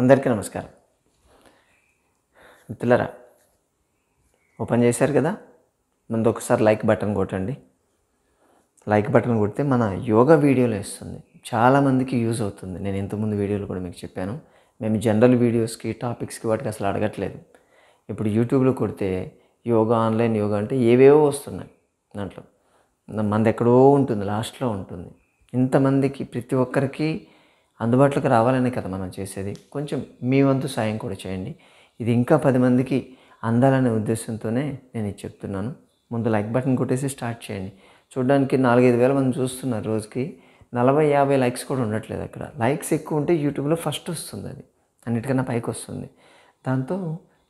అందరికీ నమస్కారం. మిత్రులారా, ఓపెన్ చేశారు కదా, ముందు ఒకసారి లైక్ బటన్ కొట్టండి. లైక్ బటన్ కొడితే మన యోగా వీడియోలు వేస్తుంది, చాలామందికి యూజ్ అవుతుంది. నేను ఇంతకుముందు వీడియోలు కూడా మీకు చెప్పాను, మేము జనరల్ వీడియోస్కి టాపిక్స్కి వాటికి అసలు అడగట్లేదు. ఇప్పుడు యూట్యూబ్లో కొడితే యోగా, ఆన్లైన్ యోగా అంటే ఏవేవో వస్తున్నాయి. దాంట్లో మనది ఎక్కడో ఉంటుంది, లాస్ట్లో ఉంటుంది. ఇంతమందికి ప్రతి ఒక్కరికి అందుబాటులోకి రావాలనే కదా మనం చేసేది. కొంచెం మీ వంతు సాయం కూడా చేయండి. ఇది ఇంకా 10 మందికి అందాలనే ఉద్దేశంతోనే నేను ఇది చెప్తున్నాను. ముందు లైక్ బటన్ కొట్టేసి స్టార్ట్ చేయండి. చూడడానికి 4-5 వేల మంది చూస్తున్నారు రోజుకి. 40-50 లైక్స్ కూడా ఉండట్లేదు అక్కడ. లైక్స్ ఎక్కువ ఉంటే యూట్యూబ్లో ఫస్ట్ వస్తుంది, అది అన్నిటికన్నా పైకి వస్తుంది. దాంతో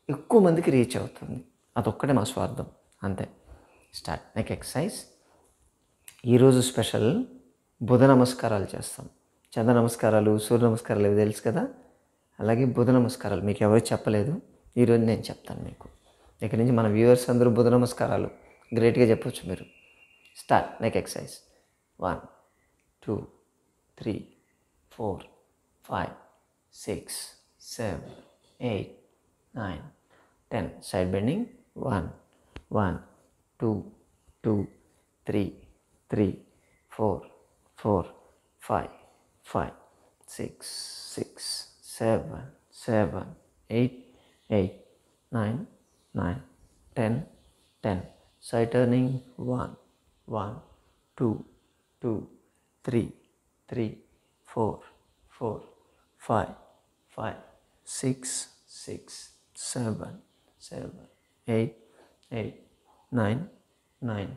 ఎక్కువ మందికి రీచ్ అవుతుంది. అదొక్కటే మా స్వార్థం, అంతే. స్టార్ట్. Neck exercise. ఈరోజు స్పెషల్ బుధ నమస్కారాలు చేస్తాం. చంద్ర నమస్కారాలు, సూర్య నమస్కారాలు ఇవి తెలుసు కదా, అలాగే బుధ నమస్కారాలు మీకు ఎవరు చెప్పలేదు, ఈరోజు నేను చెప్తాను మీకు. ఇక్కడి నుంచి మన వ్యూవర్స్ అందరూ బుధ నమస్కారాలు గ్రేట్గా చెప్పొచ్చు మీరు. Start. Neck exercise. 1 2 3 4 5 6 7 8 9 10. Side bending. 1 1 2 2 3 3 4 4 5 5 6 6 7 7 8 8 9 9 10 10. Side turning. 1 1 2 2 3 3 4 4 5 5 6 6 7 7 8 8 9 9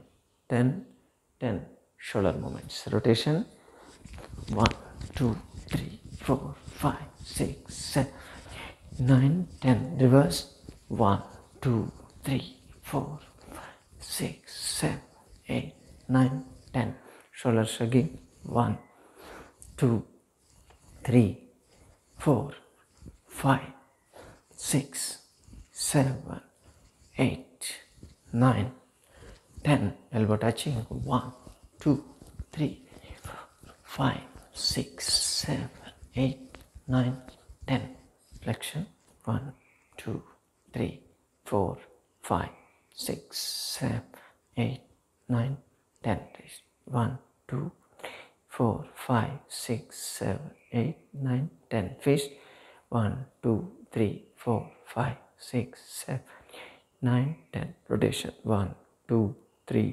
10 10. Shoulder movements. Rotation. 1 2 3 4 5 6 7 9 10. Reverse. 1 2 3 4 5 6 7 8 9 10. Shoulder shrugging. 1 2 3 4 5 6 7 8 9 10. Elbow touching. 1 2 3 4 5 6 7 8 9 10. Flexion. 1 2 3 4 5 6 7 8 9 10. 1 2 4 5 6 7 8 9 10. Fist. 1 2 3 4 5 6 7 9 10. Rotation. 1 2 3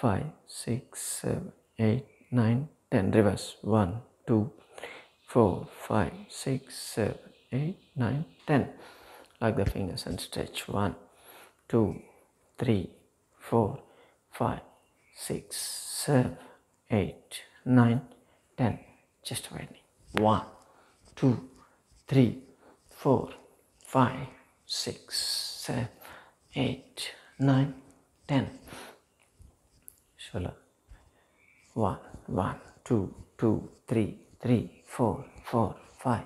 5 6 7 8 9 10. Reverse. 1 2 4 5 6 7 8 9 10. Lock the fingers and stretch. 1 2 3 4 5 6 7 8 9 10. Just widening. 1 2 3 4 5 6 7 8 9 10. Shoulder. 1 1 2 2 3 3 4 4 5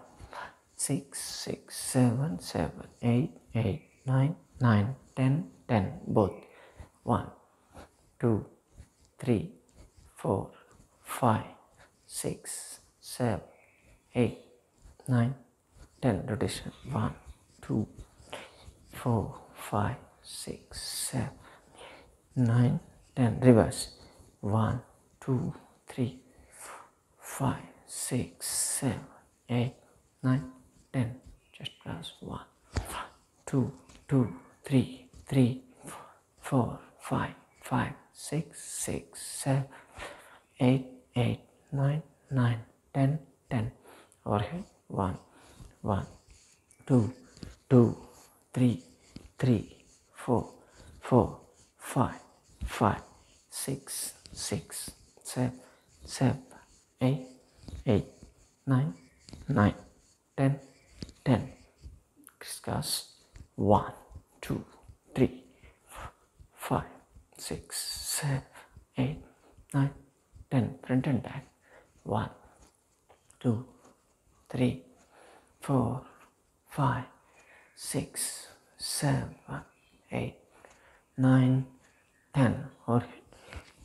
6 6 7 7 8 8 9 9 10 10. Both. 1 2 3 4 5 6 7 8 9 10. Rotation. 1 2 4 5 6 7 9 10. Reverse. 1 2 3 5 6 7 8 9 10. Just cross. 1 2 2 3 3 4 5 5 6 6 7 8 8 9 9 10 10. Overhead. 1 1 2 2 3 3 4 4 5 5 6 6 7 7 8 8 9 9 10 10. Crisscross. 1 2 3 5 6 7 8 9 10. Front and back. 1 2 3 4 5 6 7 8 9 10. Or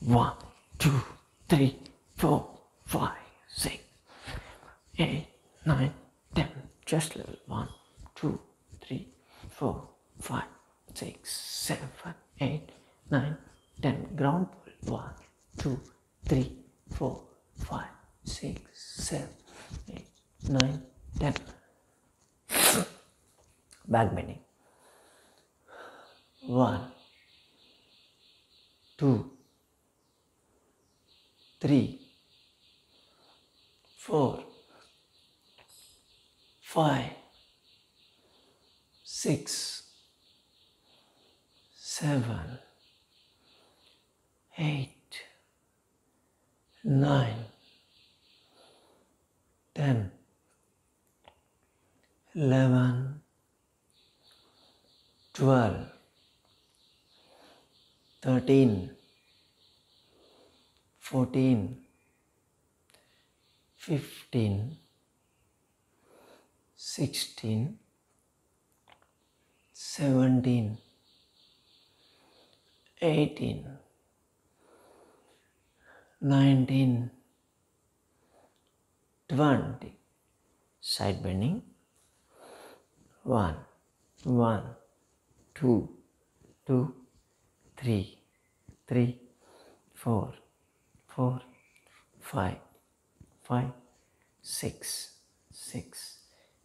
1 2 3 4 5 6 8 9 10. chest level. 1, 2, 3, 4, 5, 6, 7, 8, 9, 10. Ground pull. 1, 2, 3, 4, 5, 6, 7, 8, 9, 10. Back bending. 1, 2, 3, 4, 5, 6, 7, 8, 9, 10, 11, 12, 13, 14, 15, 16, 17, 18, 19, 20. Side bending. 1, 1, 2, 2, 3, 3, 4, 4, 5, 5, 6, 6,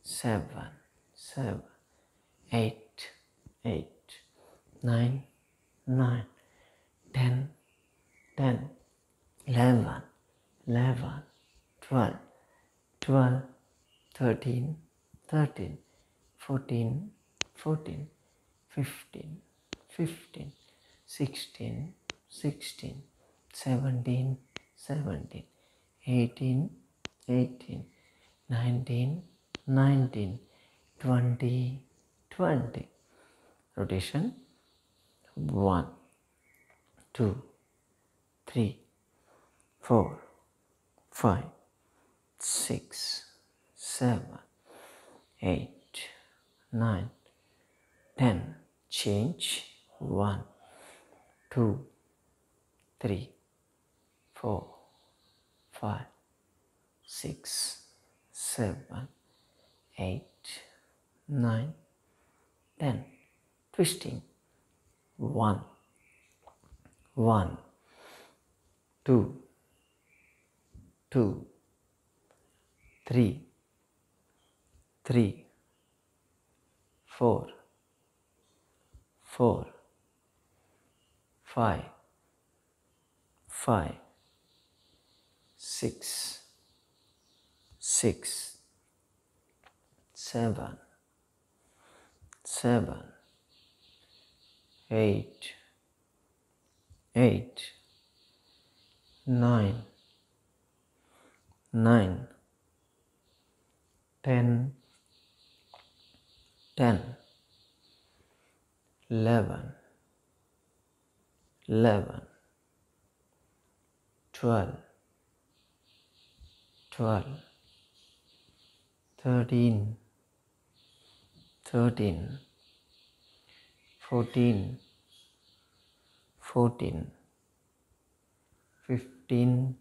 7, 7, 8, 8, 9, 9, 10, 10, 11, 11, 12, 12, 13, 13, 14, 14, 15, 15, 16, 16, 17, 17, 18, 18, 19, 19, 20, 20. Rotation. 1, 2, 3, 4, 5, 6, 7, 8, 9, 10. Change. 1, 2, 3, 4, 5, 6, 7, 8, 9, 10. Twisting. 1, 1, 2, 2, 3, 3, 4, 4, 5, 5, 6, 6, 7, 7, 8, 8, 9, 9, 10, 10, 11, 11, 12, 12, 13, 13, 14, 14, 15,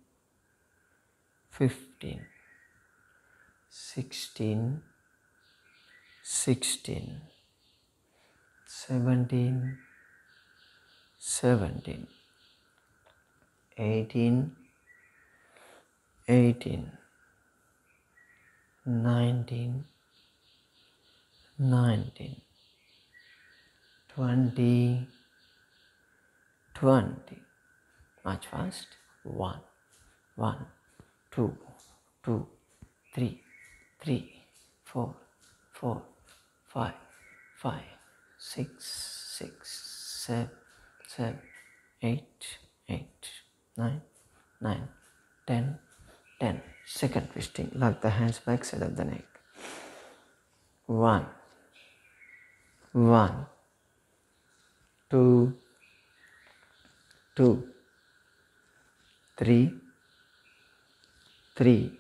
15, 16, 16, 17, 17, 18, 18, 19, 19, 20, 20. March fast. 1, 1, 2, 2, 3, 3, 4, 4, 5, 5, 6, 6, 7, 7, 8, 8, 9, 9, 10, 10. Second twisting. Lock the hands back side of the neck. 1, 1, 2, 2, 3, 3,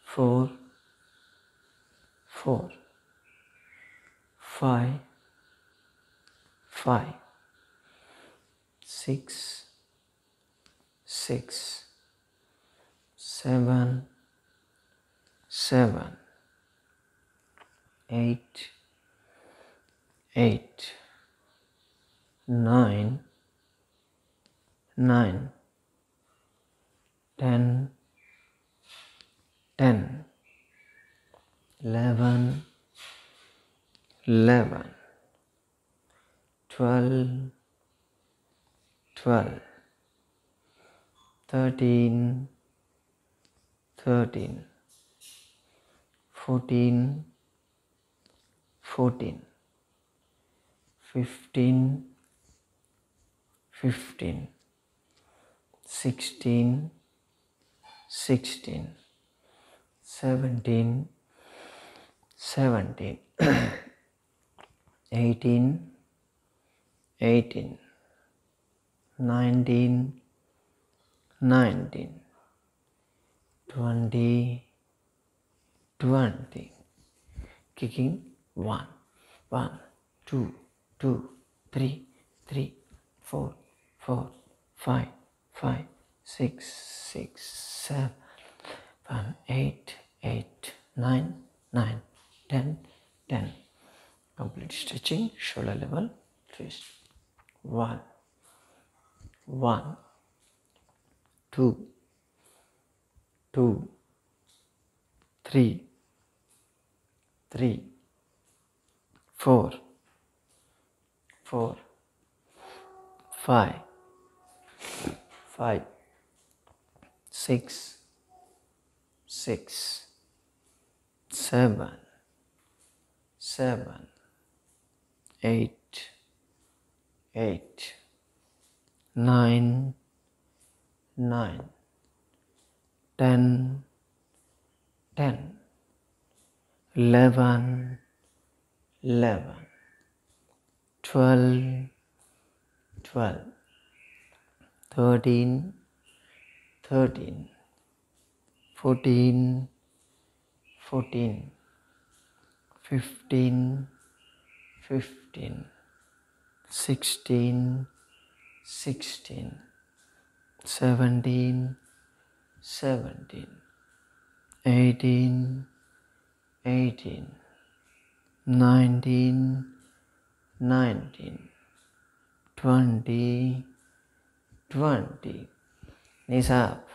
4, 4, 5, 5, 6, 6, 7, 7, 8, 8, 9, 9, 10, 10, 11, 11, 12, 12, 13, 13, 14, 14, 15, 15, 16, 16, 17, 17, 18, 18, 19, 19, 20, 20. Kicking 1, 1, 2, 2, 3, 3, 4, 4, 5, 5, 6, 6, 7, 8, 8, 9, 9, 10, 10. Complete stretching, shoulder level, twist. 1, 1, 2, 2, 3, 3, 4, 4, 5, 5, 6, 6, 7, 7, 8, 8, 9, 9, 10, 10, 11, 11, 12, 12, 13, 13, 14, 14, 15, 15, 16, 16, 17, 17, 18, 18, 19, 19, 20, 20. Knees up.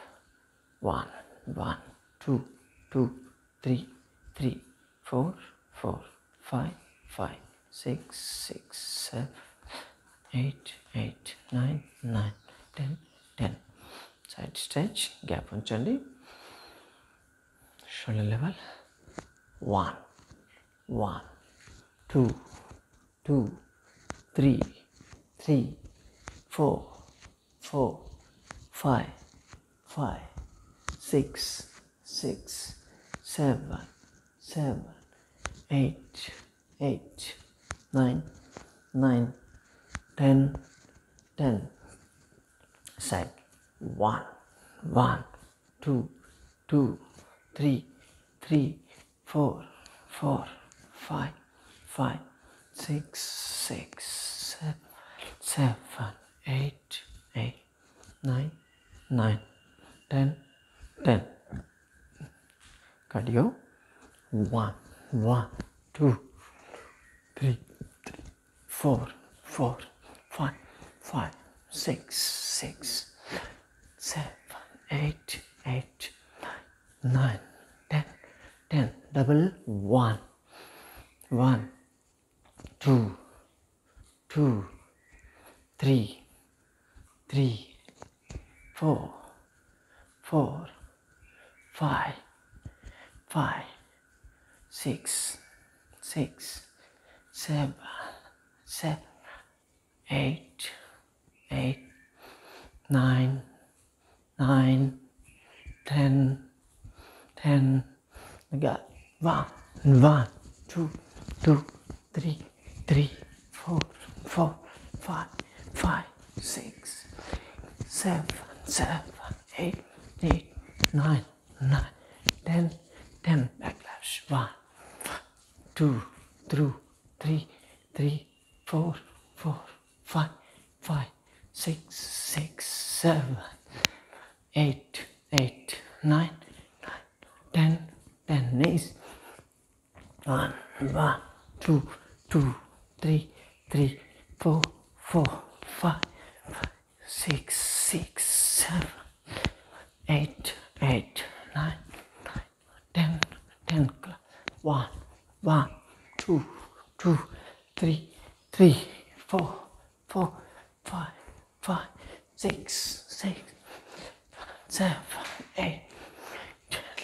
1, 1, 2, 2, 3, 3, 4, 4, 5, 5, 6, 6, 7, 8, 8, 9, 9, 10, 10. Side stretch. Gap unchandi. Shoulder level. 1, 1, 2, 2, 3, 3, 4, 4, 5, 5, 6, 6, 7, 7, 8, 8, 9, 9, 10, 10. Side. 1, 1, 2, 2, 3, 3, 4, 4, 5, 5, 6, 6, 7, 7, 8, 8, 9, 9, 10, 10. Cardio. 1, 1, 2, 3, 4, 4, 5, 5, 6, 6, 7, 8, 8, 9, 10, 10. Double. 1, 1, 2, 2, 3, 3, 4, 4, 5, 5, 6, 6, 7, 7, 8, 8, 9, 9, 10, 10. We got 1, 1, 2, 2, 3, 3, 4, 4, 5, 5, 6, 7, 7, 8, 8, 9, 9, 10, 10. Backlash. 1, 2, 2, 3, 3, 4, 4, 5, 5, 6, 6, 7, 8, 8, 9, 9, 10, 10. Knees. 1, 1, 2, 2, 3, 3, 4, 4, 5, 6, 6, 7, 8, 8, 9, 10, 10. 1, 1, 2, 2, 3, 3, 4, 4, 5, 5, 6, 6, 7, 8,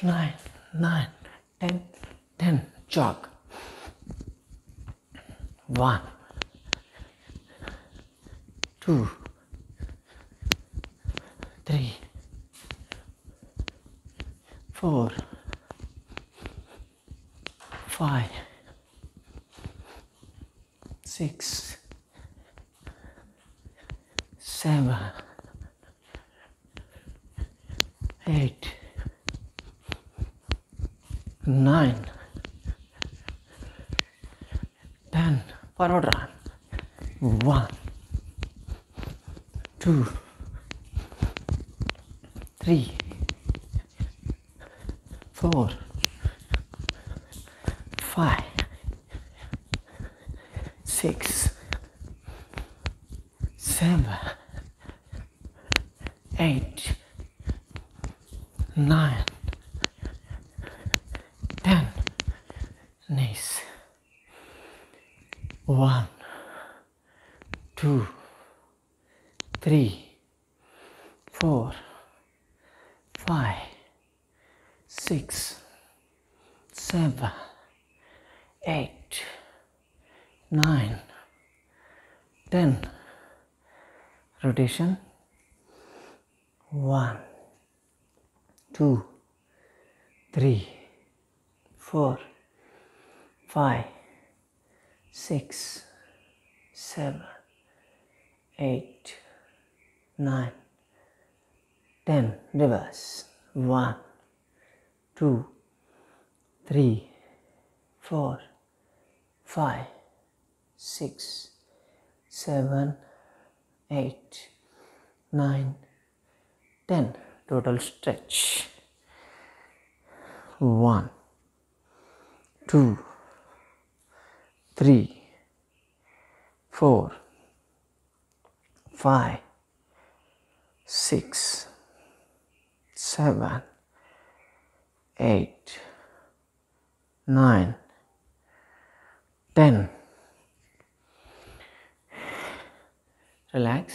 9, 9, 10, 10. Jog. 1, 2, 3, 4, 5, 6, 7, 8, 9, 10. Forward run. 1, 2, 3, 4, 5, 6, 7, 8, 9, 10. Knees. 1, 2, 3, 4, 5, 6, 7, 8, 9, 10. Rotation. 1, 2, 3, 4, 5, 6, 7, 8, 9, 10. Reverse. 1, 2, 3, 4, 5, 6, 7, 8, 9, 10. Total stretch. 1, 2, 3, 4, 5, 6, 7, 8, 9, 10. Relax.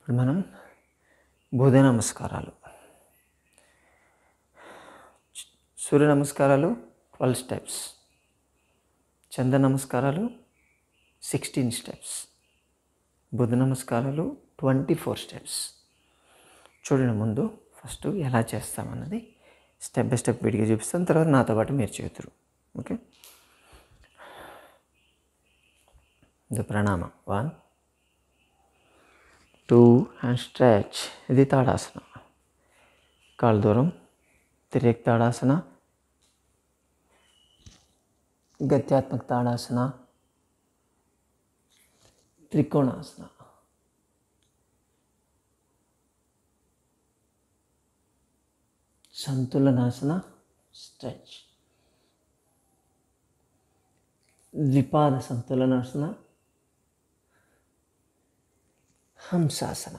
ఇప్పుడు మనం బుధ నమస్కారాలు, సూర్య నమస్కారాలు 12 steps, చంద్ర నమస్కారాలు 16 steps, బుధ నమస్కారాలు 24 steps. చూడండి, ముందు first ఎలా చేస్తామన్నది step by step విడిగా చూపిస్తాను, తర్వాత నాతో పాటు మీరు చేతురు. ఓకే, ఇది ప్రాణాయామం. 1, 2 అండ్ స్ట్రెచ్. ఇది తాడాసన, కాలు దూరం, తిరేక్ తాడాసన, గత్యాత్మక తాడాసన, త్రికోణాసన. సంతులనాసన, స్ట్రెచ్. ద్విపాద సంతులనాసన, హంసాసన.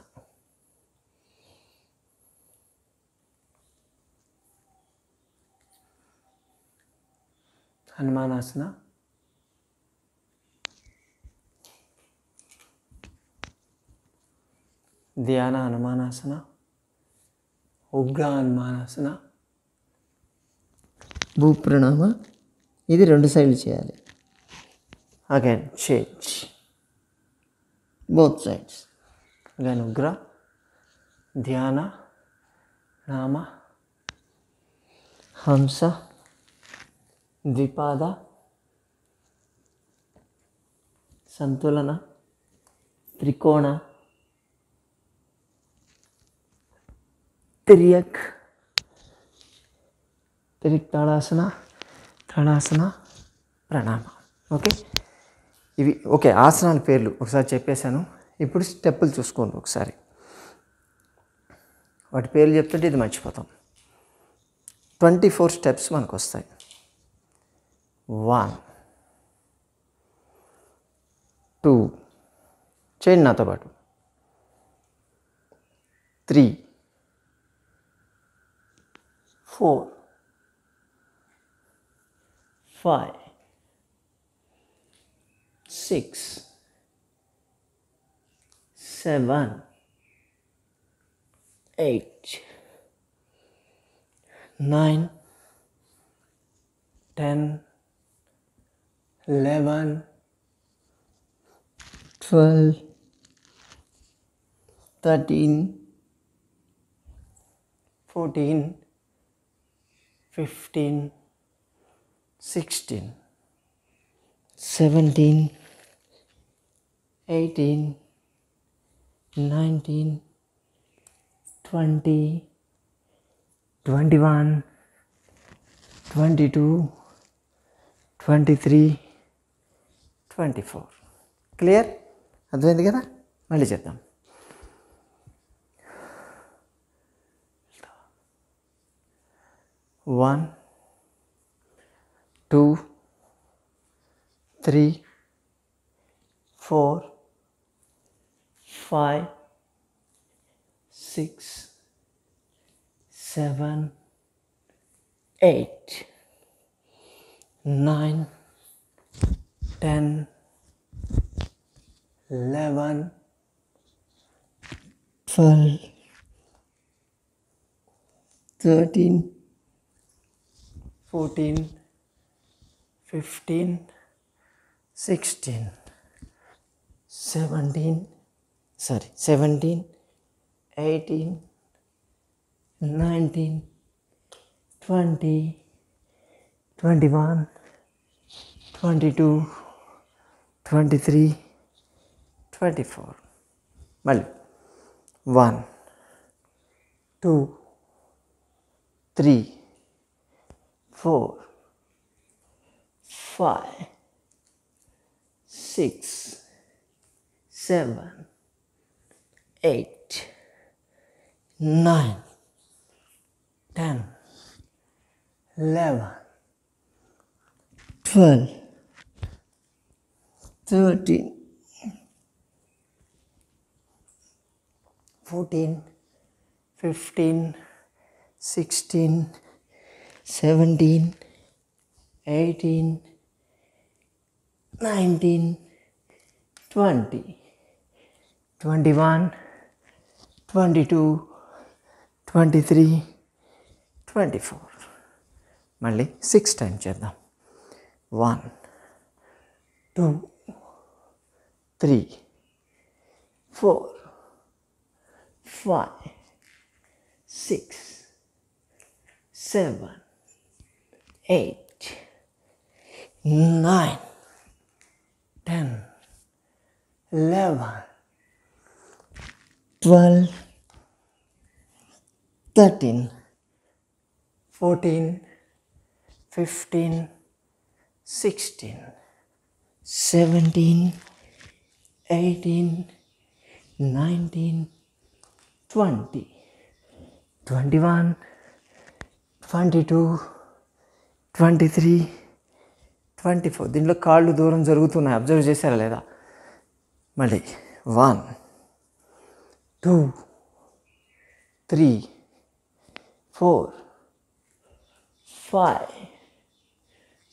హనుమానాసన, ధ్యాన హనుమానాసన, ఉగ్ర హనుమానాసన, భూప్రణామ. ఇది 2 సైడ్లు చేయాలి. Again change, both sides. Again ఉగ్ర, ధ్యాన, నామ, హంస, ద్విపాద, సంతులన, త్రికోణ, తిరియక్, తాడాసన, ప్రణామ. ఓకే, ఇవి ఓకే ఆసనాల పేర్లు ఒకసారి చెప్పేశాను. ఇప్పుడు స్టెప్పులు చూసుకోండి ఒకసారి. వాటి పేర్లు చెప్తుంటే ఇది మర్చిపోతాం. 24 స్టెప్స్ మనకు వస్తాయి. 1 2 చేయండి నాతో పాటు. 3 4 5 6 7 8 9 10 11 12 13 14 15 16 17 18 19 20 21 22 23 24. క్లియర్? అర్థమైంది కదా? మళ్ళీ చేద్దాం. 1 2 3 4 5 6 7 8 9 10 11 12 13 14 15 16 17 18 19 20 21 22 23 24. మళ్ళీ 1 2 3 4 5 6 7 8 9 10 11 12 13 14 15 16 17 18 19 20 21 22 23 24. మళ్ళీ 6 టైమ్స్ చేద్దాం. 1 2 3 4 5 6 7 8 9 10 11 12 13 14 15 16 17 18 19 20 21 22 23 24. దీంట్లో కాళ్ళు దూరం జరుగుతున్నాయి, అబ్జర్వ్ చేశారా లేదా? మళ్ళీ 1 2 3 4 5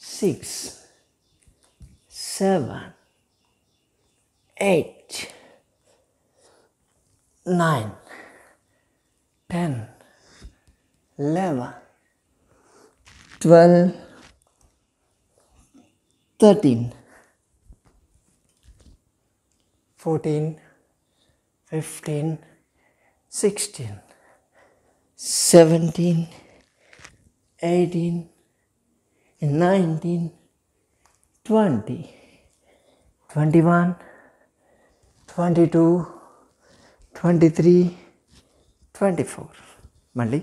6 7 8 9 10 11 12 13 14 15 16 17 18 19 20 21 22 23 24. మళ్ళీ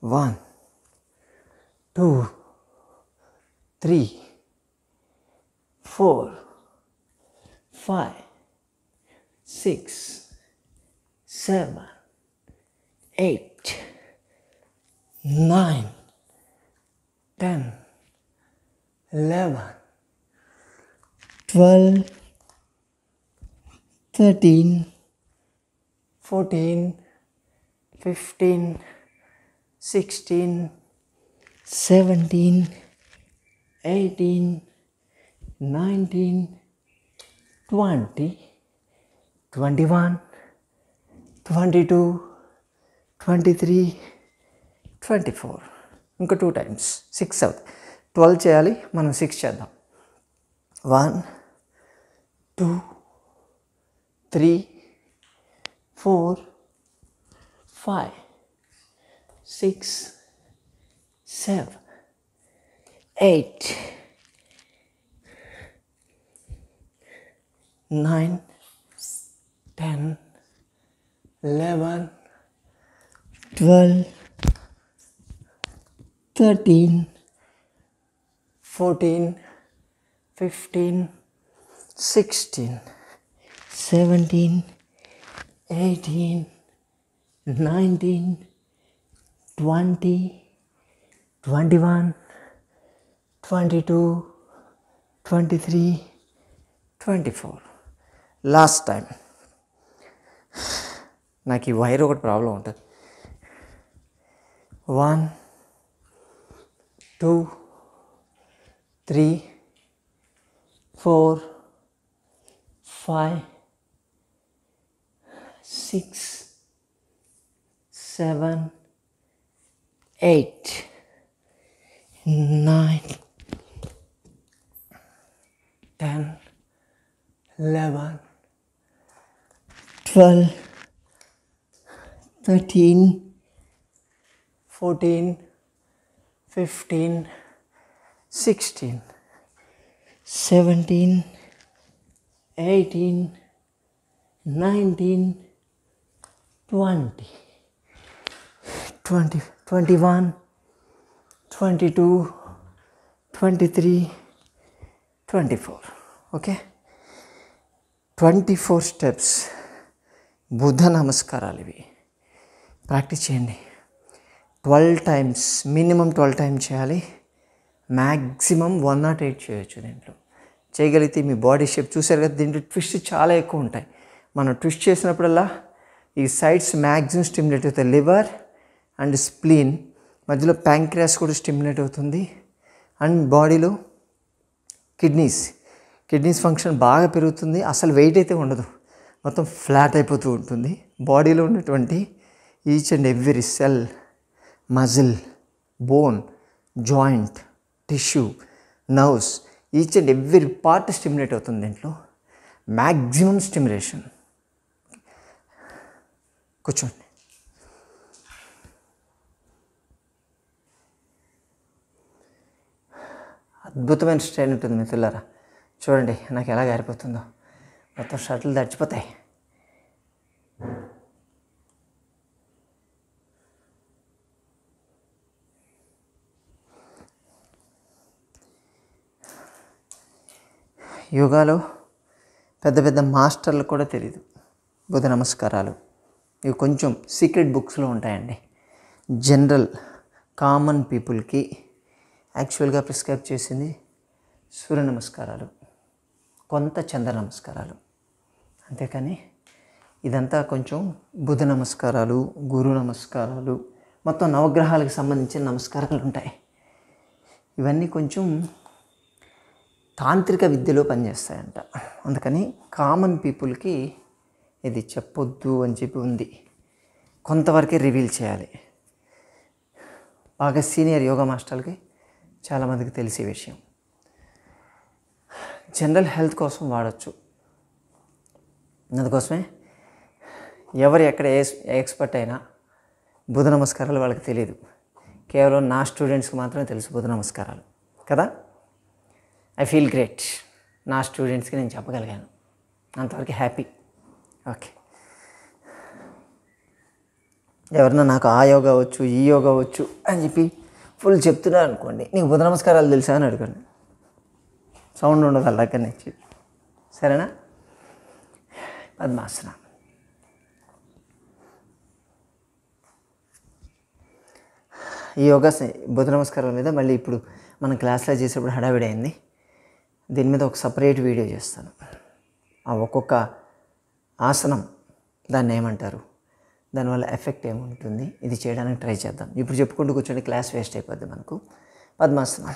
1 2 3 4 5 6 7 8 9 10 11 12 13 14 15 16 17 18 19 20 21 22 23 24 ఇంకా 2 times 6 అవుతుంది. 12 చేయాలి, మనం 6 చేద్దాం. 1 2 3 4 5 6 7 8 9 10 11 12 13 14 15 16 17 18 19 20 21 22 23 24. Last time. నాకు ఈ వైర్ ఒకటి ప్రాబ్లం ఉంటుంది. 1 2 3 4 5 6 7 8 9 10 11 12 13 14 15 16 17 18 19 20 21 22 23 24. ఓకే, 24 స్టెప్స్ బుధ నమస్కారాలు. ఇవి ప్రాక్టీస్ చేయండి. 12 times, మినిమం 12 times చేయాలి. మ్యాక్సిమం 108 చేయొచ్చు. దీంట్లో చేయగలిగితే మీ బాడీ షేప్ చూసారు కదా, దీంట్లో ట్విస్ట్ చాలా ఎక్కువ ఉంటాయి. మనం ట్విస్ట్ చేసినప్పుడల్లా ఈ సైడ్స్ మ్యాక్సిమం స్టిమ్యులేట్ అవుతాయి. లివర్ అండ్ స్ప్లీన్ మధ్యలో ప్యాంక్రియాస్ కూడా స్టిమ్యులేట్ అవుతుంది. అండ్ బాడీలో కిడ్నీస్ ఫంక్షన్ బాగా పెరుగుతుంది. అసలు వెయిట్ అయితే ఉండదు, మొత్తం ఫ్లాట్ అయిపోతూ ఉంటుంది. బాడీలో ఉన్నటువంటి each and every cell, muscle, bone, joint, tissue, nerves, each and every part stimulate అవుతుంది. దీంట్లో మ్యాక్సిమం స్టిమ్యులేషన్. కూర్చోండి. అద్భుతమైన స్ట్రెయిన్ ఉంటుంది మిత్రులారా. చూడండి నాకు ఎలా గారిపోతుందో, మొత్తం షర్ట్లు తడిచిపోతాయి. యోగాలో పెద్ద పెద్ద మాస్టర్లు కూడా తెలియదు బుధ నమస్కారాలు. ఇవి కొంచెం సీక్రెట్ బుక్స్లో ఉంటాయండి. జనరల్ కామన్ పీపుల్కి యాక్చువల్గా ప్రిస్క్రైబ్ చేసింది సూర్య నమస్కారాలు, కొంత చంద్ర నమస్కారాలు, అంతేకాని ఇదంతా కొంచెం బుధ నమస్కారాలు, గురు నమస్కారాలు, మొత్తం నవగ్రహాలకు సంబంధించిన నమస్కారాలు ఉంటాయి. ఇవన్నీ కొంచెం తాంత్రిక విద్యలో పనిచేస్తాయంట. అందుకని కామన్ పీపుల్కి ఇది చెప్పొద్దు అని చెప్పి ఉంది. కొంతవరకే రివీల్ చేయాలి. బాగా సీనియర్ యోగా మాస్టర్లకి చాలామందికి తెలిసే విషయం. జనరల్ హెల్త్ కోసం వాడచ్చు. అందుకోసమే ఎవరు ఎక్కడ ఎక్స్పర్ట్ అయినా బుధ నమస్కారాలు వాళ్ళకి తెలియదు. కేవలం నా స్టూడెంట్స్కి మాత్రమే తెలుసు బుధ నమస్కారాలు కదా. ఐ ఫీల్ గ్రేట్, నా స్టూడెంట్స్కి నేను చెప్పగలిగాను, అంతవరకు హ్యాపీ. ఓకే, ఎవరన్నా నాకు ఆ యోగా వచ్చు, ఈ యోగా వచ్చు అని చెప్పి ఫుల్ చెప్తున్నారు అనుకోండి, నీకు బుధ నమస్కారాలు తెలుసా అని అడగండి. సౌండ్ ఉండదు వాళ్ళ దగ్గర నుంచి. సరేనా? పద్మాసనం. ఈ యోగా బుధ నమస్కారాల మీద మళ్ళీ ఇప్పుడు మనం క్లాస్లో చేసేప్పుడు హడావిడి అయింది. దీని మీద ఒక సపరేట్ వీడియో చేస్తాను. ఆ ఒక్కొక్క ఆసనం దాన్ని ఏమంటారు, దానివల్ల ఎఫెక్ట్ ఏముంటుంది, ఇది చేయడానికి ట్రై చేద్దాం. ఇప్పుడు చెప్పుకుంటూ కూర్చొని క్లాస్ వేస్ట్ అయిపోద్ది మనకు. పద్మాసనం.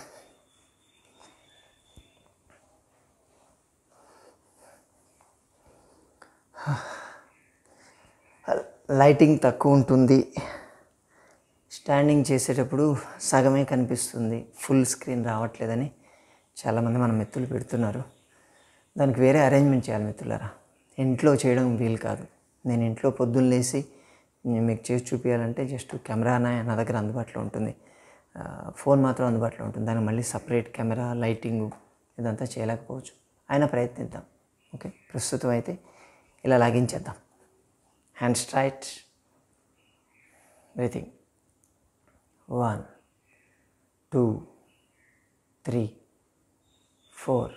లైటింగ్ తక్కువ ఉంటుంది, స్టాండింగ్ చేసేటప్పుడు సగమే కనిపిస్తుంది, ఫుల్ స్క్రీన్ రావట్లేదని చాలామంది మన మిత్రులు పెడుతున్నారు. దానికి వేరే అరేంజ్మెంట్ చేయాలి మిత్రులారా. ఇంట్లో చేయడం వీలు కాదు. నేను ఇంట్లో పొద్దున్న లేసి మీకు చేసి చూపించాలంటే జస్ట్ కెమెరా నా దగ్గర అందుబాటులో ఉంటుంది, ఫోన్ మాత్రం అందుబాటులో ఉంటుంది. దానికి మళ్ళీ సపరేట్ కెమెరా, లైటింగు ఇదంతా చేయలేకపోవచ్చు. అయినా ప్రయత్నిద్దాం. ఓకే, ప్రస్తుతం అయితే ఇలా లాగించేద్దాం. Hand straight, breathing. 1 2 3 4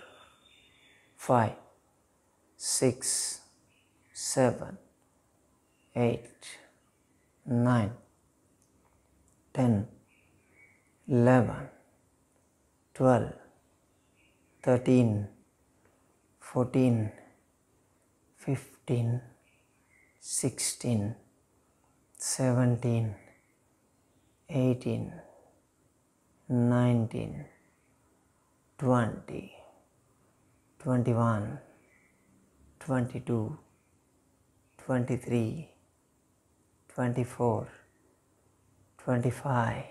5 6 7 8 9 10 11 12 13 14 15 16 17 18 19 20 21 22 23 24 25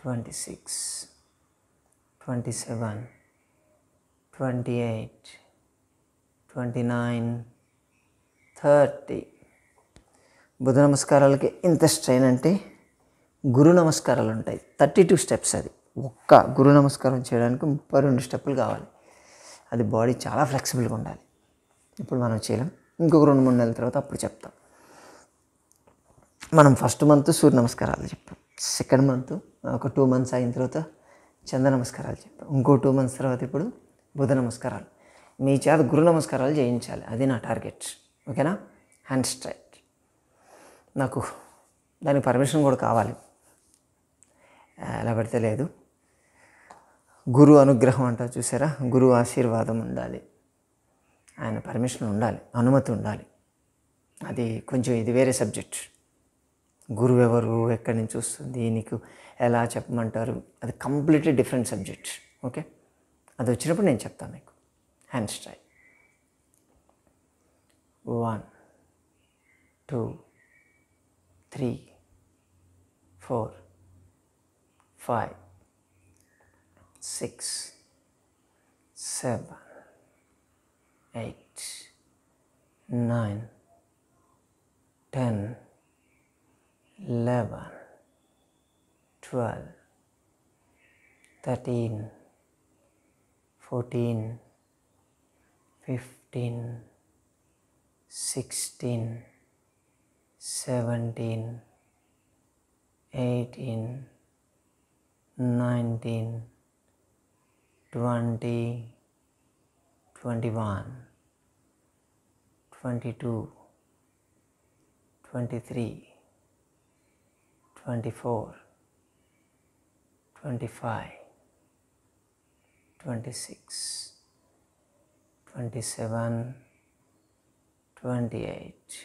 26 27 28 29 30. బుధ నమస్కారాలకి ఇంత స్ట్రెయిన్ అంటే గురు నమస్కారాలు ఉంటాయి, 32 స్టెప్స్. అది ఒక్క గురు నమస్కారం చేయడానికి 32 స్టెప్పులు కావాలి. అది బాడీ చాలా ఫ్లెక్సిబుల్గా ఉండాలి. ఇప్పుడు మనం చేయలేం, ఇంకొక 2-3 నెలల తర్వాత అప్పుడు చెప్తాం. మనం ఫస్ట్ మంత్ సూర్య నమస్కారాలు చెప్పాం, సెకండ్ మంత్ ఒక 2 మంత్స్ అయిన తర్వాత చంద్ర నమస్కారాలు చెప్పాం, ఇంకో 2 మంత్స్ తర్వాత ఇప్పుడు బుధ నమస్కారాలు. మీ చేత గురు నమస్కారాలు చేయించాలి, అది నా టార్గెట్. ఓకేనా? Hand straight. నాకు దానికి పర్మిషన్ కూడా కావాలి, ఎలా పడితే లేదు. గురు అనుగ్రహం అంటారు చూసారా, గురువు ఆశీర్వాదం ఉండాలి, ఆయన పర్మిషన్ ఉండాలి, అనుమతి ఉండాలి. అది కొంచెం, ఇది వేరే సబ్జెక్ట్. గురువు ఎవరు, ఎక్కడి నుంచి వస్తుంది, నీకు ఎలా చెప్పమంటారు, అది కంప్లీట్లీ డిఫరెంట్ సబ్జెక్ట్. ఓకే, అది వచ్చినప్పుడు నేను చెప్తాను మీకు. Hand straight. 1 2 3 4 5 6 7 8 9 10 11 12 13 14 15 16 17 18 19 20 21 22 23 24 25 26 27 28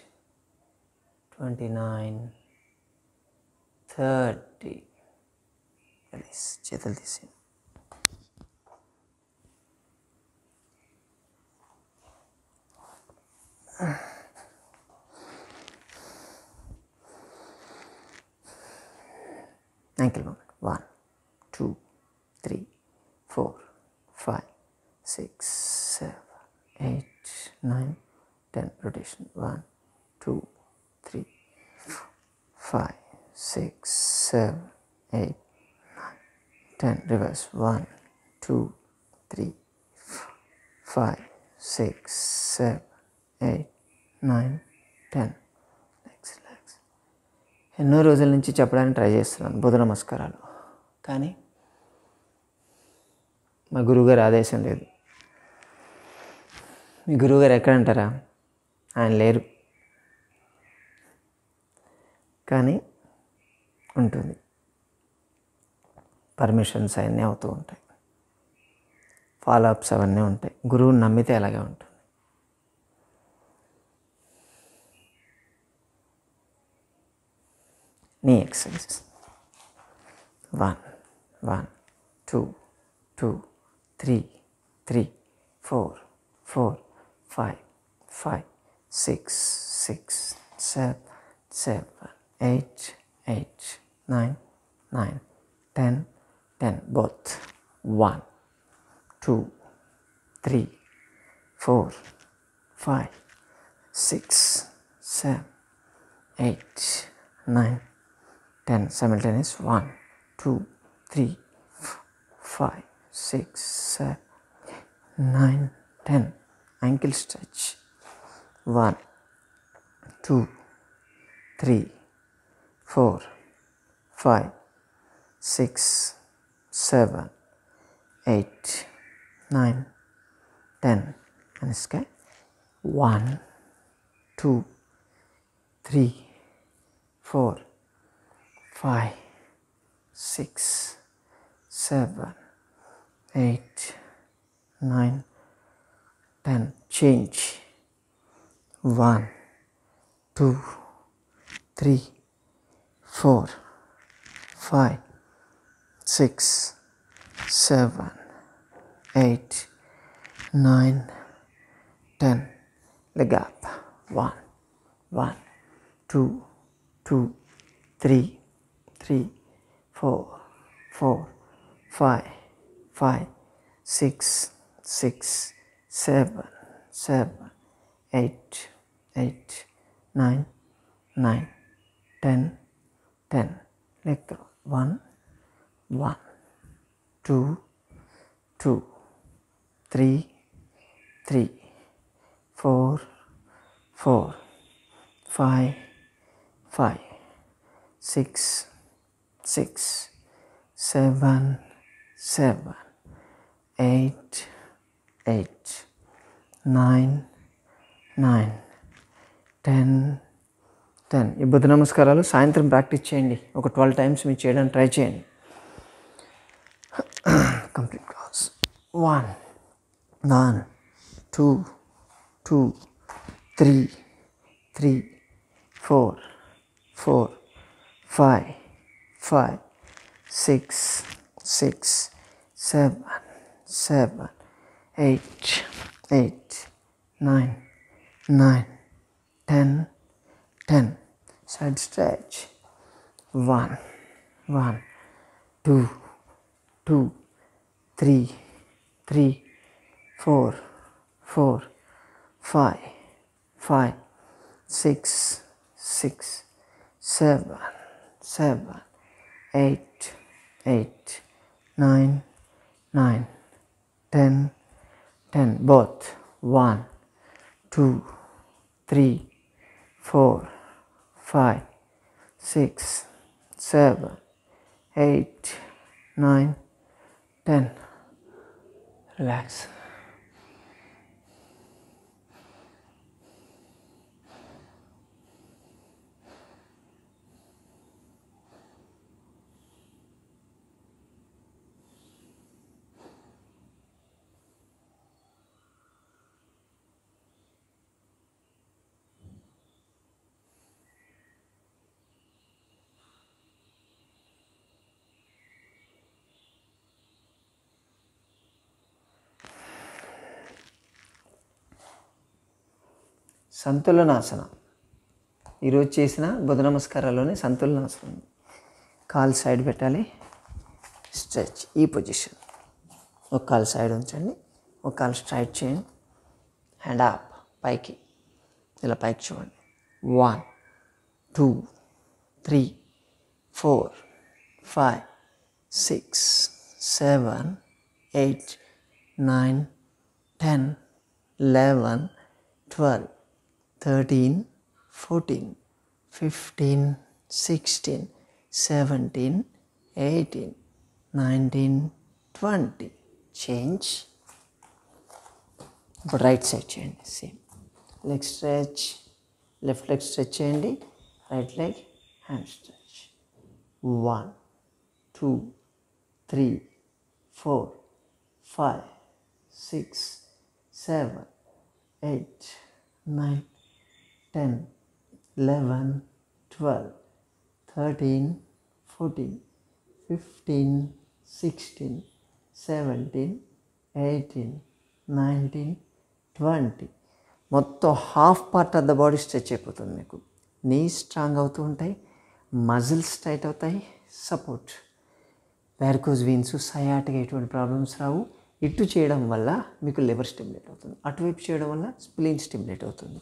29 30. చేతులు తీసి ankle movement. 1 2 3 4 5 6 7 8 9 10. Rotation. 1 2 3 4 5 6 7 8 9 10. Reverse. 1 2 3 4 5 6 7 8 9 10. Legs relax. ఎన్నో రోజుల నుంచి చెప్పడానికి ట్రై చేస్తున్నాను బుధ నమస్కారాలు, కానీ మా గురువుగారు ఆదేశం లేదు. మీ గురువుగారు ఎక్కడంటారా? ఆయన లేరు, కానీ ఉంటుంది. పర్మిషన్స్ అవన్నీ అవుతూ ఉంటాయి, ఫాలో అప్స్ అవన్నీ ఉంటాయి. గురువుని నమ్మితే అలాగే ఉంటుంది. నీ exercise 1 1 2 2 3 3 4 4 5 5 6 6 7 7 8 8 9 9 10 10. Both 1 2 3 4 5 6 7 8 9 10. Simultaneous 1 2 3 5 6 7 9 10. Ankle stretch 1 2 3 4 5 6 7 8 9 10. And sky 1 2 3 4 5 6 7 8 9 10. Change 1 2 3 4 5 6 7 8 9 10. Leg up 1 1 2 2 3 3 4 4 5 5 6 6 7 7 8 8 9 9 10 10. Leg throw 1 1 2 2 3 3 4 4 5 5 6 6 7 7 8 8 9 9 10 10. ఈ బుధ నమస్కారాలు సాయంత్రం ప్రాక్టీస్ చేయండి. ఒక 12 టైమ్స్ మీరు చేయడానికి ట్రై చేయండి. Complete class 1 1 2 2 3 3 4 4 5 5 6 6 7 7 8 8 9 9 10 10. Side stretch 1 1 2 2 3 3 4 4 5 5 6 6 7 7 8 8 9 9 10 10. Both 1 2 3 4 5 6 7 8 9 10. Relax. సంతులనాసనం ఈరోజు చేసిన బుధ నమస్కారాల్లోనే సంతులనాసనం. కాలు సైడ్ పెట్టాలి, స్ట్రెచ్ ఈ పొజిషన్. ఒక కాలు సైడ్ ఉంచండి, ఒక కాలు స్ట్రైట్ చేయండి, హ్యాండ్ అప్ పైకి, ఇలా పైకి చూడండి. 1 2 3 4 5 6 7 8 9 10 11 12 13 14 15 16, 17, 18, 19, 20. చేంజ్. ఇప్పుడు రైట్ సైడ్ చేయండి. Same leg stretch. Left leg stretch చేయండి. Right leg hand stretch. 1, 2, 3, 4, 5, 6, 7, 8, 9, 10, 11, 12, 13, 14, 15, 16, 17, 18, 19, 20. మొత్తం half part of the body stretch అయిపోతుంది. మీకు నీ స్ట్రాంగ్ అవుతూ ఉంటాయి, మజిల్స్ టైట్ అవుతాయి, సపోర్ట్. వారికోజ్ వీన్స్, సయాటిగా ఎటువంటి ప్రాబ్లమ్స్ రావు. ఇటు చేయడం వల్ల మీకు లివర్ స్టిమ్యులేట్ అవుతుంది, అటువైపు చేయడం వల్ల స్ప్లీన్ స్టిమ్యులేట్ అవుతుంది.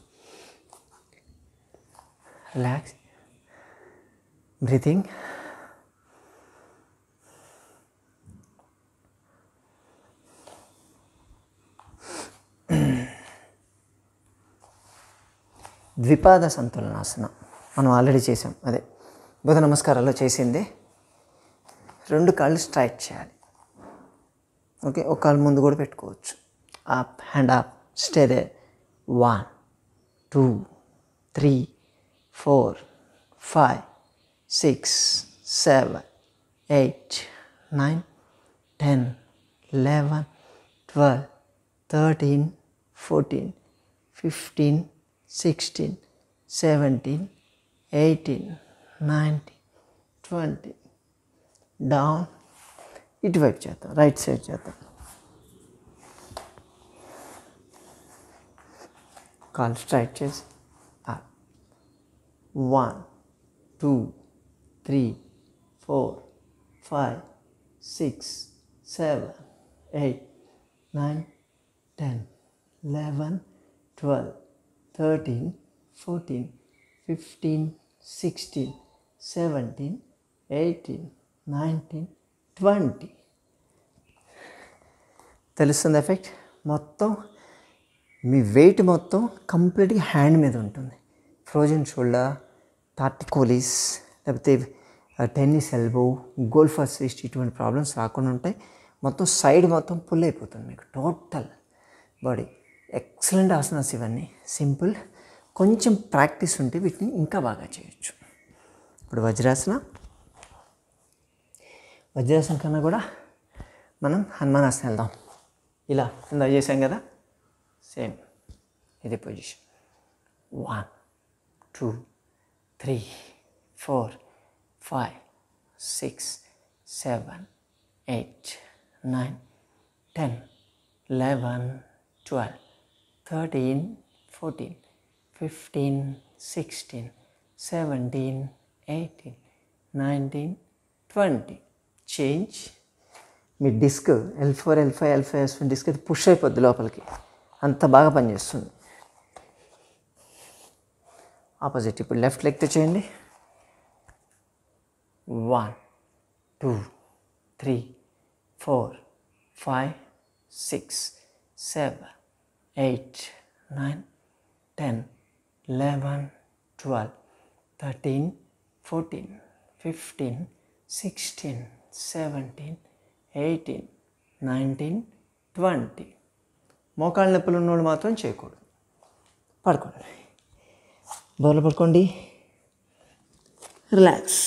Relax breathing. ద్విపాద సంతులనాసనం మనం ఆల్రెడీ చేసాం. అదే బుధ నమస్కారాల్లో చేసిందే. 2 కాళ్ళు స్ట్రైట్ చేయాలి. ఓకే, ఒక కాలు ముందు కూడా పెట్టుకోవచ్చు. Up, hand up, stay there. 1, 2, 3, 4, 5, 6, 7, 8, 9, 10, 11, 12, 13, 14, 15, 16, 17, 18, 19, 20. Down. ఇటువైపు చేద్దాం, రైట్ సైడ్ చేద్దాం. కాలు స్ట్రైట్ చేసి 1, 2, 3, 4, 5, 6, 7, 8, 9, 10, 11, 12, 13, 14, 15, 16, 17, 18, 19, 20. తెలుస్తుంది ఎఫెక్ట్? మొత్తం మీ వెయిట్ మొత్తం కంప్లీట్గా హ్యాండ్ మీద ఉంటుంది. ఫ్రోజన్ షోల్డర్, టార్టికోలిస్, లేకపోతే టెన్నిస్ ఎల్బో, గోల్ఫర్ స్విస్ట్, ఇటువంటి ప్రాబ్లమ్స్ రాకుండా ఉంటాయి. మొత్తం సైడ్ మొత్తం పుల్ అయిపోతుంది మీకు టోటల్ బాడీ. ఎక్సలెంట్ ఆసనాస్ ఇవన్నీ. సింపుల్, కొంచెం ప్రాక్టీస్ ఉంటే వీటిని ఇంకా బాగా చేయొచ్చు. ఇప్పుడు వజ్రాసనం. వజ్రాసనం కన్నా కూడా మనం హనుమానాసనం వెళ్దాం. ఇలా ఇందా చేసాం కదా, సేమ్ ఇదే పొజిషన్. 1, 2, 3, 4, 5, 6, 7, 8, 9, 10, 11, 12, 13, 14, 15, 16, 17, 18, 19, 20. చేంజ్. మీ disc L4, L5, L5, S1 disc అది పుష్ అయిపోద్ది లోపలికి, అంత బాగా పనిచేస్తుంది. ఆపోజిట్. ఇప్పుడు లెఫ్ట్ లెగ్తో చేయండి. 1, 2, 3, 4, 5, 6, 7, 8, 9, 10, 11, 12, 13, 14, 15, 16, 17, 18, 19, 20. మోకాళ్ళ నొప్పులు ఉన్నోళ్ళు మాత్రం చేయకూడదు. పడుకోండి, బోర్లు పడుకోండి, రిలాక్స్.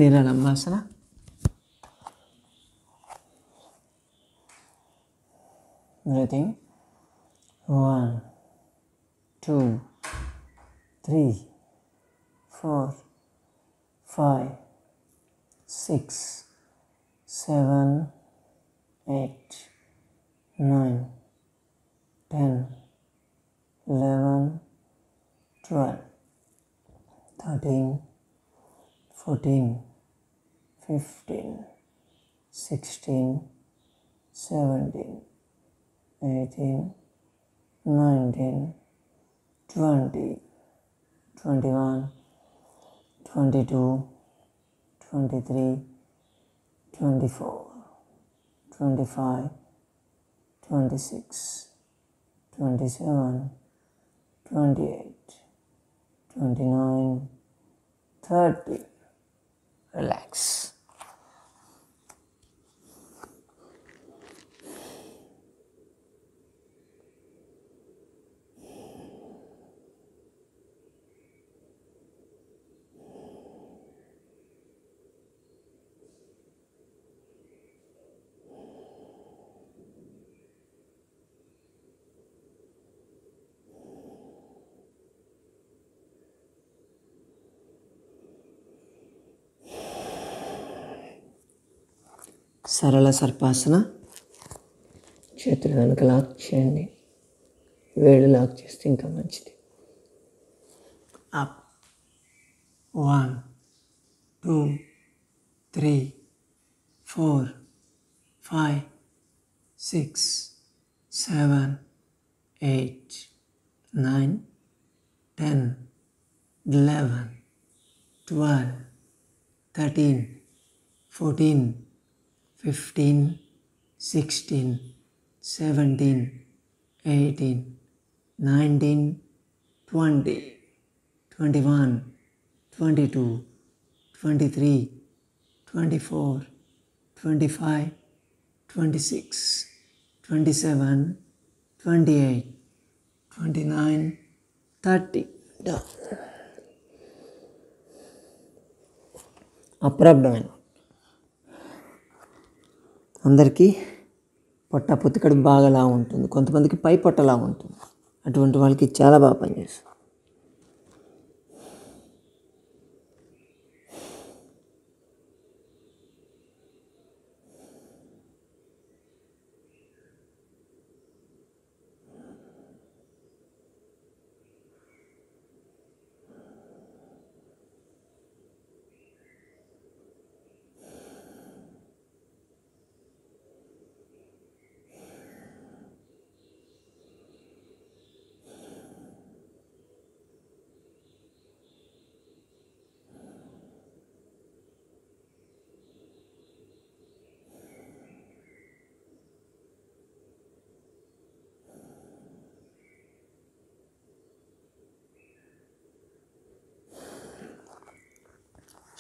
నిరాలంబాసన. Breathing 1, 2, 3, 4, 5, 6, 7, 8, 9, 10, 11, 12, 13, 14, 15, 16, 17, 18, 19, 20, 21, 22, 23, 24, 25, 26, 27, 28, 29, 30. Relax. సరళ సర్పాసన. చేతులు వెనక లాక్ చేయండి, వేళ్ళు లాక్ చేస్తే ఇంకా మంచిది. అప్ 1, 2, 3, 4, 5, 6, 7, 8, 9, 10, 11, 12, 13, 14, 15, 16, 17, 18, 19, 20, 21, 22, 23, 24, 25, 26, 27, 28, 29, 30. Down. Upper abdomen. అందరికీ పొట్ట పొత్తికడుపు బాగా లా ఉంటుంది, కొంతమందికి పై పొట్టలా ఉంటుంది. అటువంటి వాళ్ళకి చాలా బాగా పనిచేస్తుంది.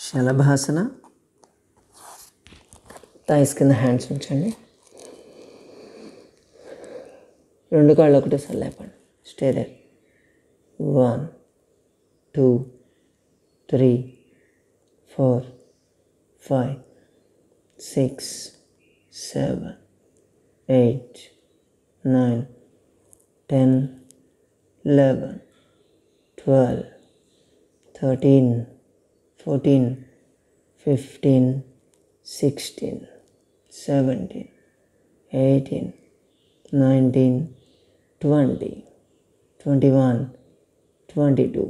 శలభాసన. థాయిస్ కింద హ్యాండ్స్ ఉంచండి, రెండు కాళ్ళు ఒకటేసారి లేపండి. Stay there. 1, 2, 3, 4, 5, 6, 7, 8, 9, 10, 11, 12, 13, 14, 15, 16, 17, 18, 19, 20, 21, 22,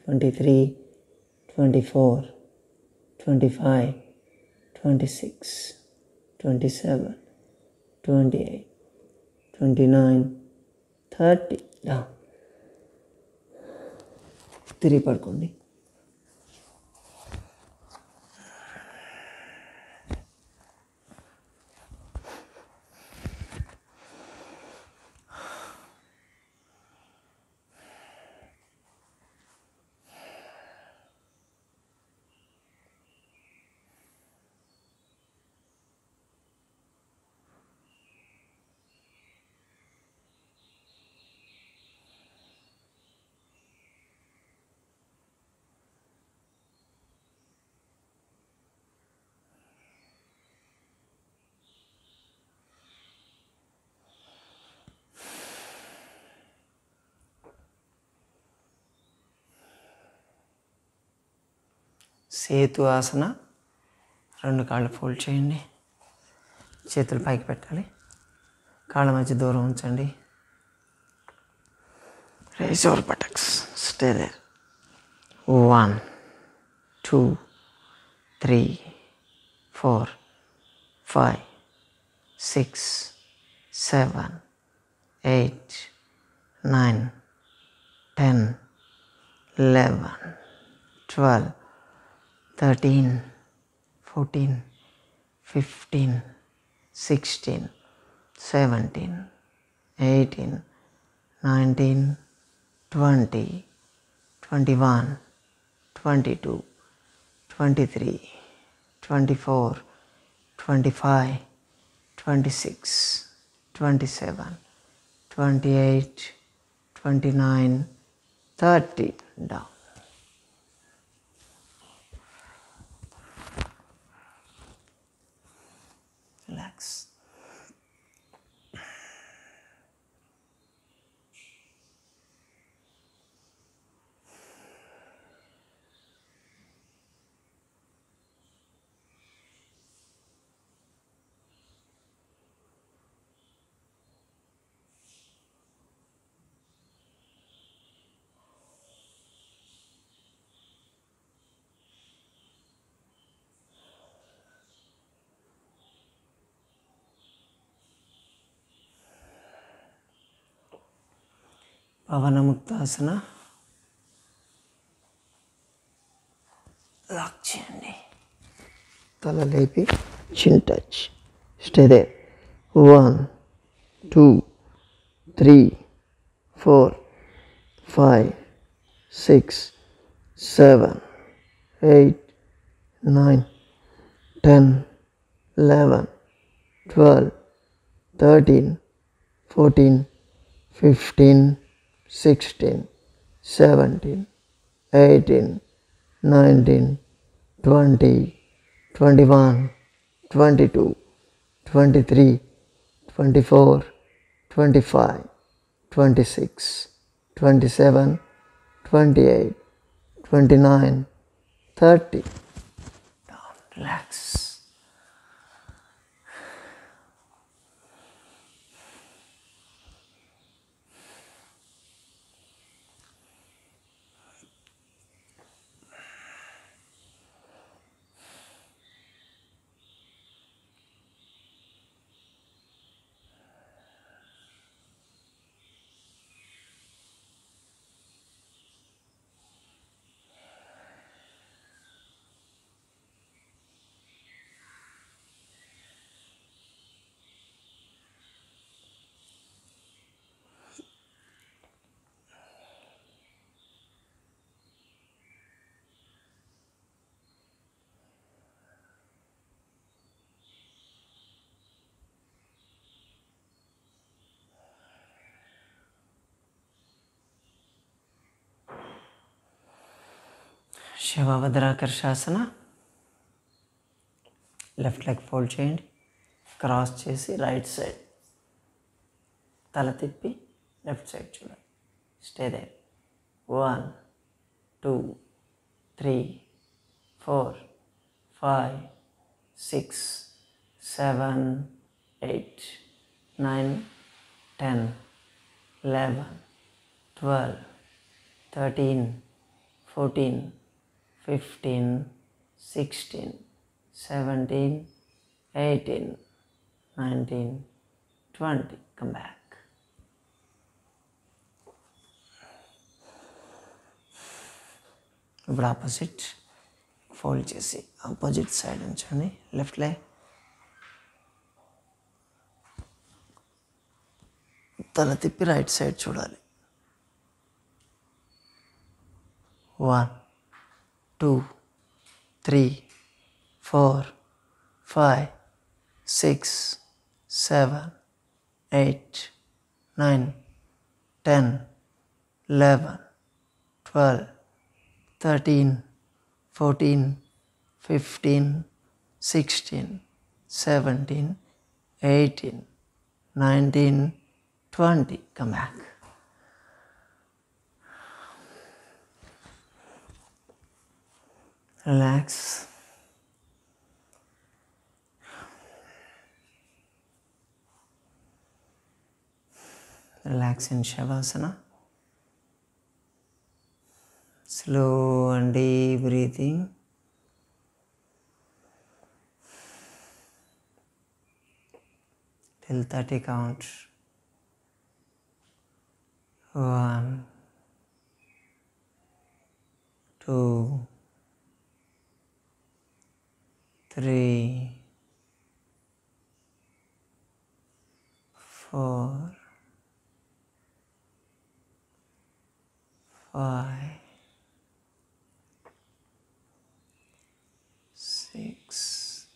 23, 24, 25, 26, 27, 28, 29, 30. Down. తిరిగి పడుకోండి. సేతు ఆసన. 2 కాళ్ళు ఫోల్డ్ చేయండి. చేతులు పైకి పెట్టాలి. కాళ్ళ మధ్య దూరం ఉంచండి. Raise your buttocks. Stay there. 1 2 3 4 5 6 7 8 9 10 11 12 13 14 15 16 17 18 19 20 21 22 23 24 25 26 27 28 29 30. Down. Relax. పవనముక్తాసన. లాక్ చేయండి. తల లేపి chin touch. Stay there. 1 2 3 4 5 6 7 8 9 10 11 12 13 14 15 16 17 18 19 20 21 22 23 24 25 26 27 28 29 30. Down. Relax. శివభద్రాకర్షాసన. లెఫ్ట్ లెగ్ ఫోల్డ్ చేయండి. క్రాస్ చేసి రైట్ సైడ్ తల తిప్పి లెఫ్ట్ సైడ్ చూడండి. Stay there. 1 2 3 4 5 6 7 8 9 10 11 12 13 14 15 16 17 18 19 20. Come back. ఇప్పుడు ఆపోజిట్ ఫోల్డ్ చేసి ఆపోజిట్ సైడ్ ఉంచండి. లెఫ్ట్ లెగ్ తల తిప్పి రైట్ సైడ్ చూడాలి. 1 2 3 4 5 6 7 8 9 10 11 12 13 14 15 16 17 18 19 20. Come back. Relax. Relax in Shavasana. Slow and deep breathing. Till 30 count. 1, 2, 3, 4, 5, 6,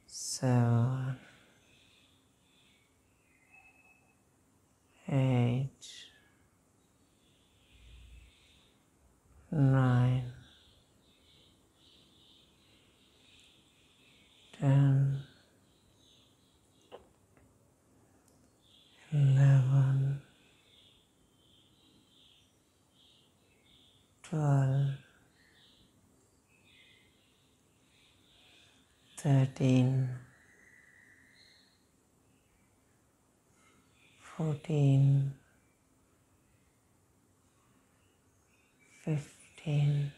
7, 8, 9, 10, 11, 12, 13, 14, 15,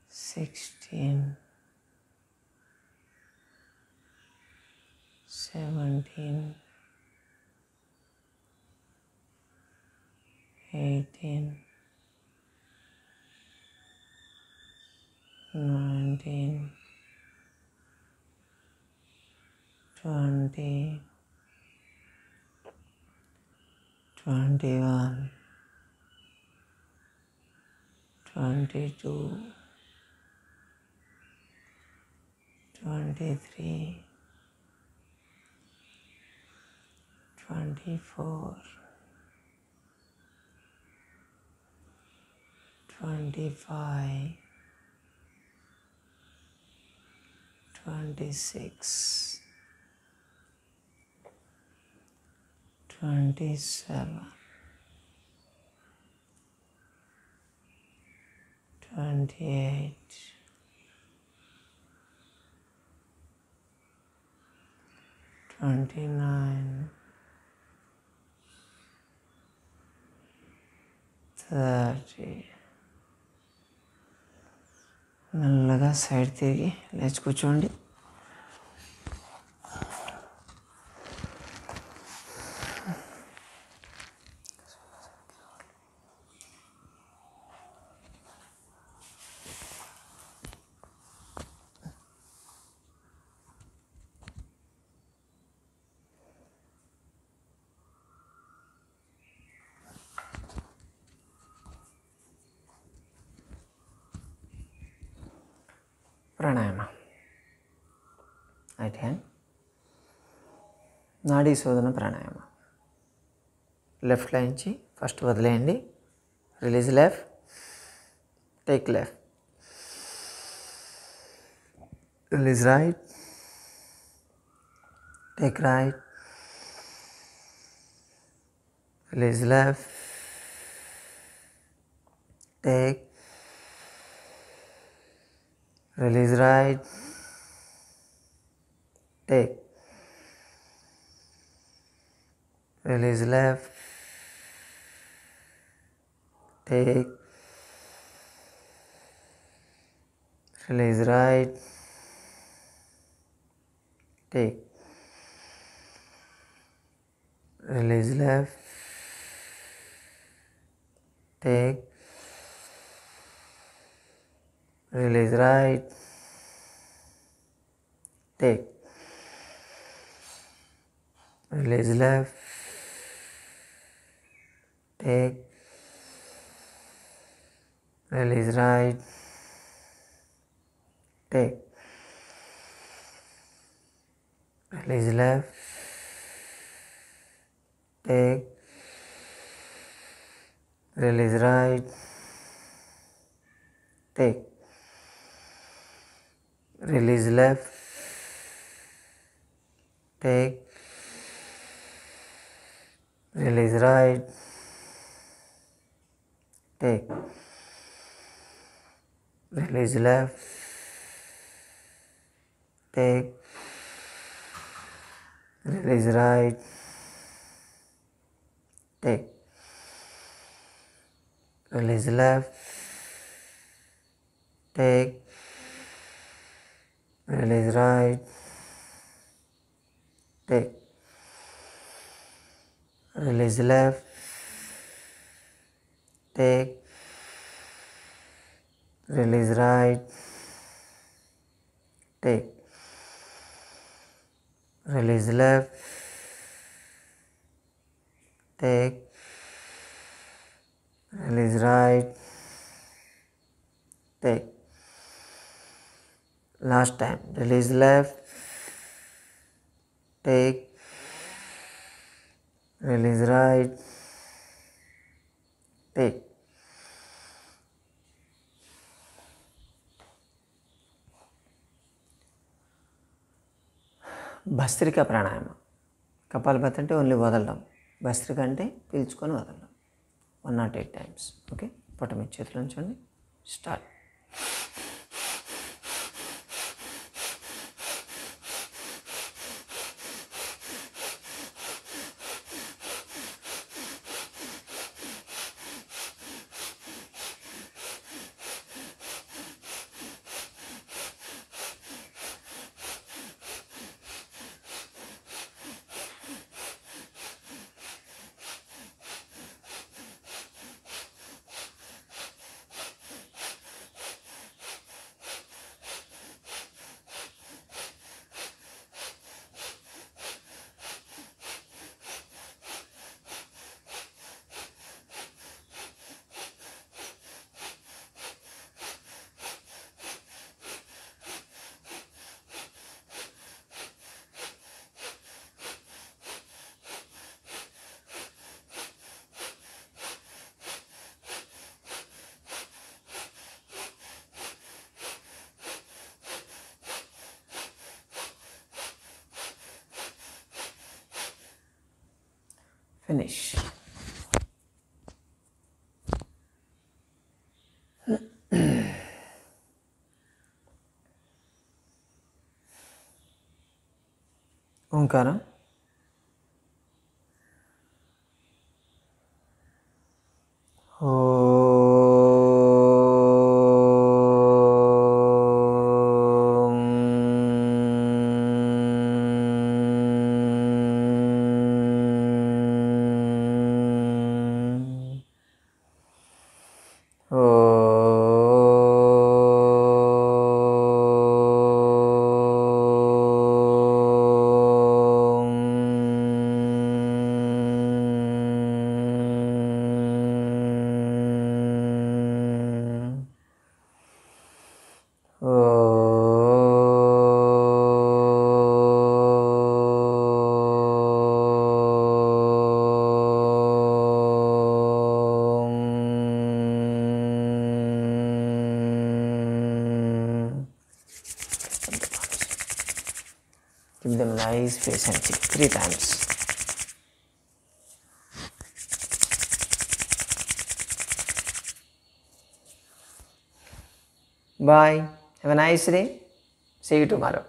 16, 17, 18, 19, 20, 21, 22, 23, 24, 25, 26, 27, 28, 29, 30. మెల్లగా సైడ్ తిరిగి లేచి కూర్చోండి. ప్రాణాయామ. రైట్ హ్యాండ్ నాడీ శోధన ప్రాణాయామ. లెఫ్ట్ నుంచి ఫస్ట్ వదిలేయండి. Release left, take left, release right, take right, release left, take, release right, take, release left, take, release right, take, release left, take, release right, take, release left, take, release right, take, release left, take, release right, take, release left, take, Release right. Take. Release left. Take. Release right. Take. Release left. Take. Release right. Take. Release left. Take. Release right. Take. Release left. Take. Release right. Take. Last time. Release left. Take. Release right. Take. భస్త్రికా ప్రాణాయామం. కపాలభాతి అంటే only వదలడం, భస్త్రిక అంటే పీల్చుకొని వదలడం. 108 times. Okay, పొట్ట మీద చేతులు ఉంచండి. Start. Finish. Omkaram. Give them nice face and cheek 3 times. Bye. Have a nice day. See you tomorrow.